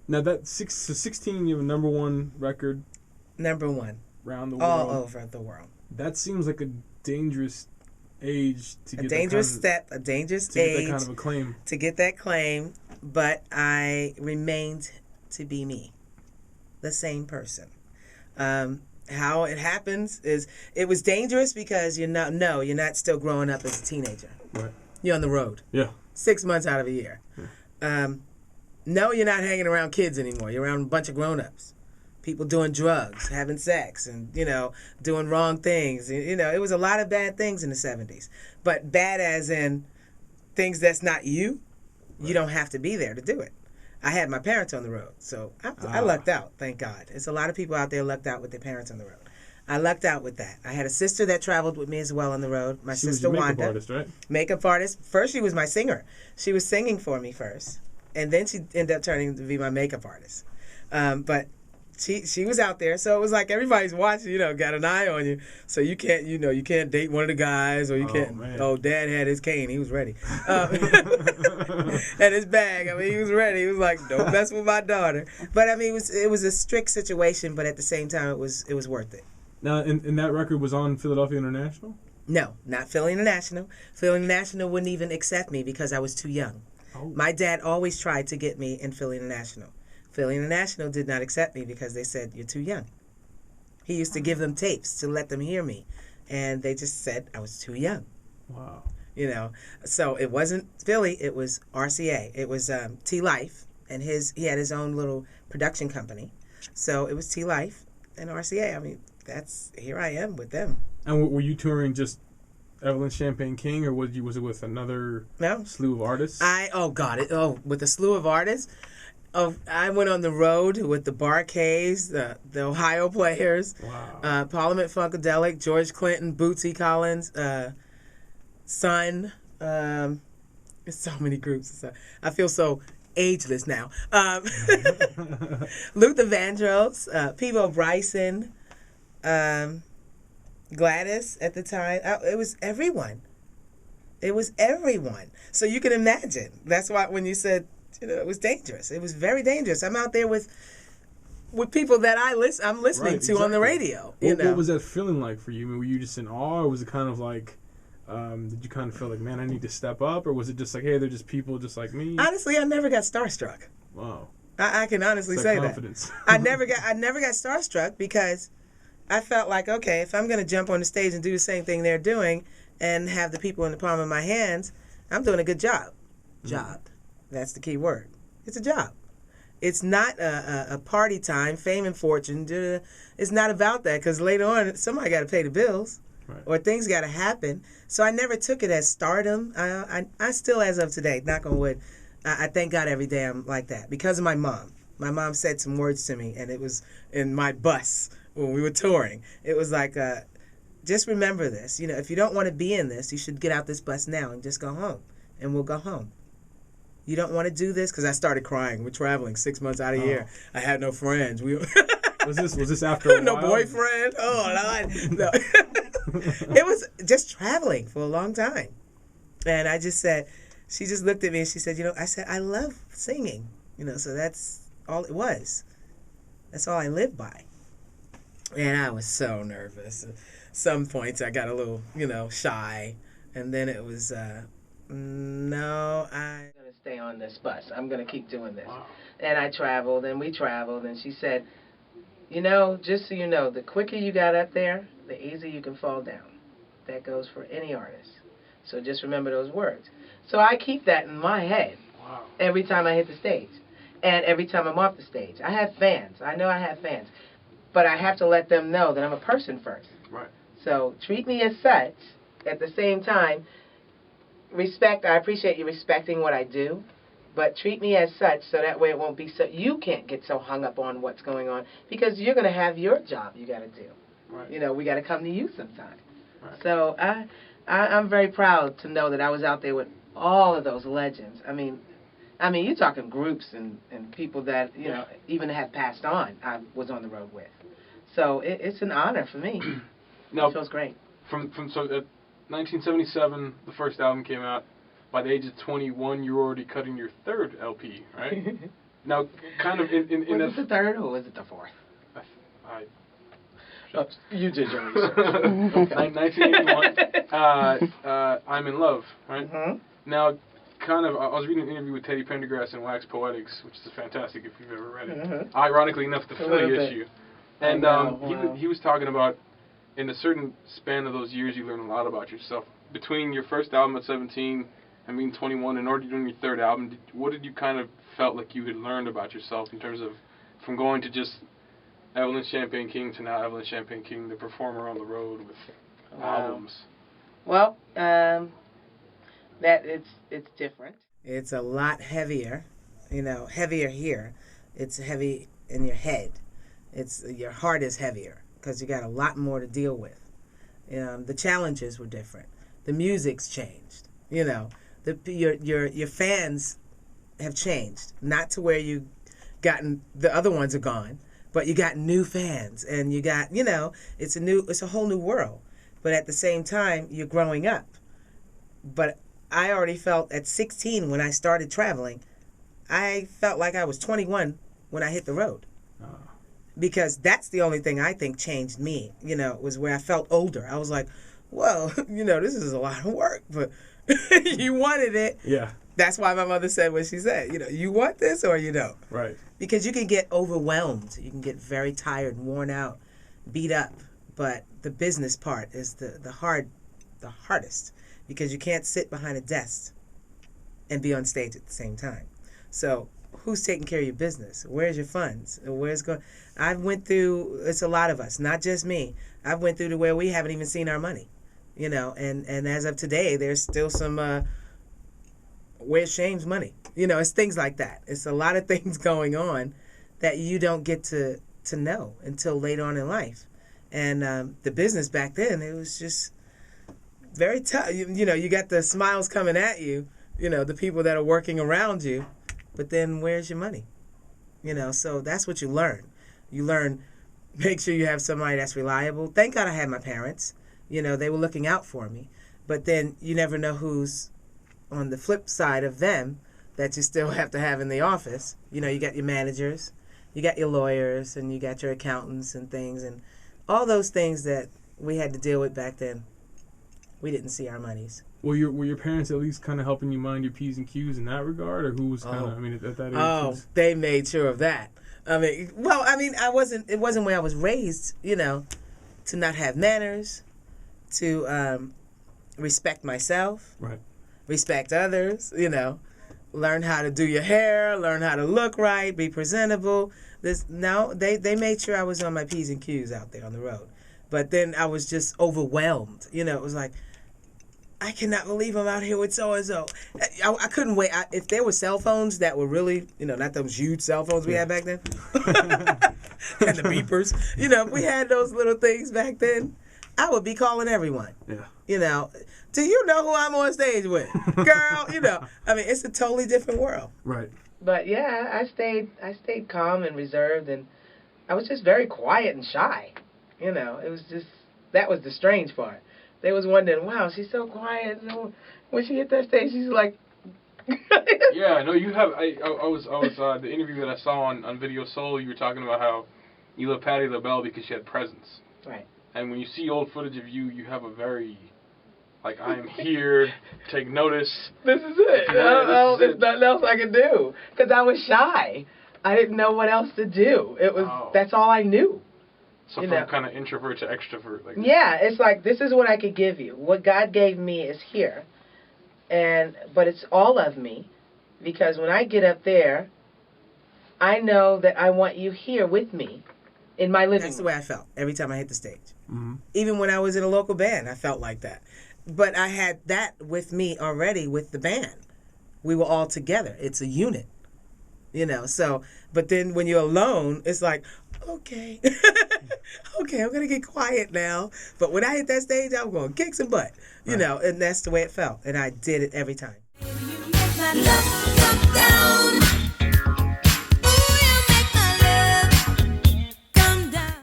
Now so 16, you have a #1 record. #1. Around the world. All over the world. That seems like a dangerous age to get a dangerous age get that kind of acclaim. To get that claim, but I remained to be me, the same person. How it happens is it was dangerous because you're not still growing up as a teenager. Right. You're on the road. Yeah. 6 months out of a year. Yeah. No, you're not hanging around kids anymore. You're around a bunch of grown-ups. People doing drugs, having sex, and, doing wrong things. It was a lot of bad things in the 70s. But bad as in things that's not you, right. You don't have to be there to do it. I had my parents on the road, so I lucked out, thank God. There's a lot of people out there lucked out with their parents on the road. I lucked out with that. I had a sister that traveled with me as well on the road. My sister Wanda. She was a makeup artist, right? Makeup artist. First, she was my singer. She was singing for me first, and then she ended up turning to be my makeup artist. But she was out there, so it was like everybody's watching, got an eye on you. So you can't, you can't date one of the guys, or you can't. Man. Oh, Dad had his cane, he was ready. And his bag, he was ready. He was like, don't mess with my daughter. But it was a strict situation, but at the same time, it was worth it. Now, and that record was on Philadelphia International? No, not Philly International. Philly International wouldn't even accept me because I was too young. Oh. My dad always tried to get me in Philly International. Philly International did not accept me because they said, you're too young. He used to give them tapes to let them hear me, and they just said I was too young. Wow. So it wasn't Philly, it was RCA. It was T-Life, and he had his own little production company. So it was T-Life and RCA. Here I am with them. And were you touring just Evelyn Champagne King, or was it with another slew of artists? With a slew of artists? I went on the road with the Bar-Kays, the Ohio Players, wow. Parliament Funkadelic, George Clinton, Bootsy Collins, Sun. There's so many groups. I feel so ageless now. Luther Vandross, Peebo Bryson, Gladys at the time. It was everyone. So you can imagine. That's why when you said, it was dangerous. It was very dangerous. I'm out there with people that I'm listening to on the radio. What was that feeling like for you? I mean, were you just in awe, or was it kind of like, did you kind of feel like, man, I need to step up, or was it just like, hey, they're just people just like me? Honestly, I never got starstruck. Wow. I can honestly say confidence. That. I never got starstruck because I felt like, okay, if I'm going to jump on the stage and do the same thing they're doing and have the people in the palm of my hands, I'm doing a good job. Job. That's the key word. It's a job. It's not a party time, fame and fortune. It's not about that, because later on, somebody got to pay the bills, right, or things got to happen. So I never took it as stardom. I still, as of today, knock on wood, I thank God every day I'm like that because of my mom. My mom said some words to me, and it was in my bus when we were touring. It was like, just remember this. If you don't want to be in this, you should get out this bus now and just go home, and we'll go home. You don't want to do this? Because I started crying. We're traveling 6 months out of year. I had no friends. Was this after a while? No boyfriend? Oh, no. It was just traveling for a long time. And I just said, she just looked at me and she said, I said, I love singing. So that's all it was. That's all I lived by. And I was so nervous. At some points I got a little, shy. And then it was, no, I'm going to stay on this bus. I'm going to keep doing this. Wow. And I traveled, and we traveled, and she said, just so you know, the quicker you got up there, the easier you can fall down. That goes for any artist. So just remember those words. So I keep that in my head. Wow. Every time I hit the stage, and every time I'm off the stage. I have fans. I know I have fans. But I have to let them know that I'm a person first. Right. So treat me as such. At the same time, I appreciate you respecting what I do, but treat me as such so that way it won't be so, you can't get so hung up on what's going on, because you're going to have your job you got to do. Right. We got to come to you sometime. Right. So I'm very proud to know that I was out there with all of those legends. I mean, you're talking groups and people that, even have passed on, I was on the road with. So it's an honor for me. Now, it feels great. From 1977, the first album came out. By the age of 21, you were already cutting your third LP, right? Now, kind of in was it the third or was it the fourth? You did your research. 1981. I'm in Love, right? Mm-hmm. Now, kind of, I was reading an interview with Teddy Pendergrass in Wax Poetics, which is fantastic if you've ever read it. Mm-hmm. Ironically enough, the Philly issue. And wow. he was talking about, in a certain span of those years, you learn a lot about yourself. Between your first album at 17 and being 21, and already doing your third album, what did you kind of felt like you had learned about yourself in terms of from going to just Evelyn Champagne King to now Evelyn Champagne King, the performer on the road with albums? Well, that it's different. It's a lot heavier, heavier here. It's heavy in your head. Your heart is heavier because you got a lot more to deal with. The challenges were different. The music's changed. Your fans have changed. Not to where you gotten the other ones are gone, but you got new fans, and you got it's a whole new world. But at the same time, you're growing up. But I already felt at 16 when I started traveling, I felt like I was 21 when I hit the road. Because that's the only thing I think changed me, was where I felt older. I was like, well, this is a lot of work, but you wanted it. Yeah. That's why my mother said what she said, you want this or you don't. Right. Because you can get overwhelmed. You can get very tired, worn out, beat up. But the business part is the hardest, because you can't sit behind a desk and be on stage at the same time. So who's taking care of your business? Where's your funds? I went through, it's a lot of us, not just me. I went through to where we haven't even seen our money, and as of today, there's still some, where's Shane's money? It's things like that. It's a lot of things going on that you don't get to know until later on in life. And the business back then, it was just very tough. You got the smiles coming at you, the people that are working around you, but then where's your money? So that's what you learn. You learn, make sure you have somebody that's reliable. Thank God I had my parents. They were looking out for me. But then you never know who's on the flip side of them that you still have to have in the office. You got your managers, you got your lawyers, and you got your accountants and things, and all those things that we had to deal with back then. We didn't see our monies. Were your parents at least kind of helping you mind your P's and Q's in that regard, or who was kind of, at that age? Oh, they made sure of that. It wasn't where I was raised, to not have manners, to respect myself. Right. Respect others, learn how to do your hair, learn how to look right, be presentable. They made sure I was on my P's and Q's out there on the road. But then I was just overwhelmed. It was like, I cannot believe I'm out here with so-and-so. I couldn't wait. If there were cell phones that were really, not those huge cell phones we had back then, and the beepers, if we had those little things back then, I would be calling everyone. Yeah. Do you know who I'm on stage with? Girl, it's a totally different world. Right. But yeah, I stayed calm and reserved, and I was just very quiet and shy. It was just, that was the strange part. They was wondering, wow, she's so quiet. So when she hit that stage, she's like... Yeah, no, you have, I was the interview that I saw on Video Soul, you were talking about how you love Patti LaBelle because she had presence. Right. And when you see old footage of you, you have a very, like, I am here, take notice. This is it. There's nothing else I could do. Because I was shy. I didn't know what else to do. That's all I knew. So from kind of introvert to extrovert. Yeah, it's like, this is what I could give you. What God gave me is here. But it's all of me. Because when I get up there, I know that I want you here with me in my living room. That's the way I felt every time I hit the stage. Mm-hmm. Even when I was in a local band, I felt like that. But I had that with me already with the band. We were all together. It's a unit. So, but then when you're alone, it's like, okay, okay, I'm going to get quiet now. But when I hit that stage, I'm going to kick some butt, and that's the way it felt. And I did it every time. You make my love come down.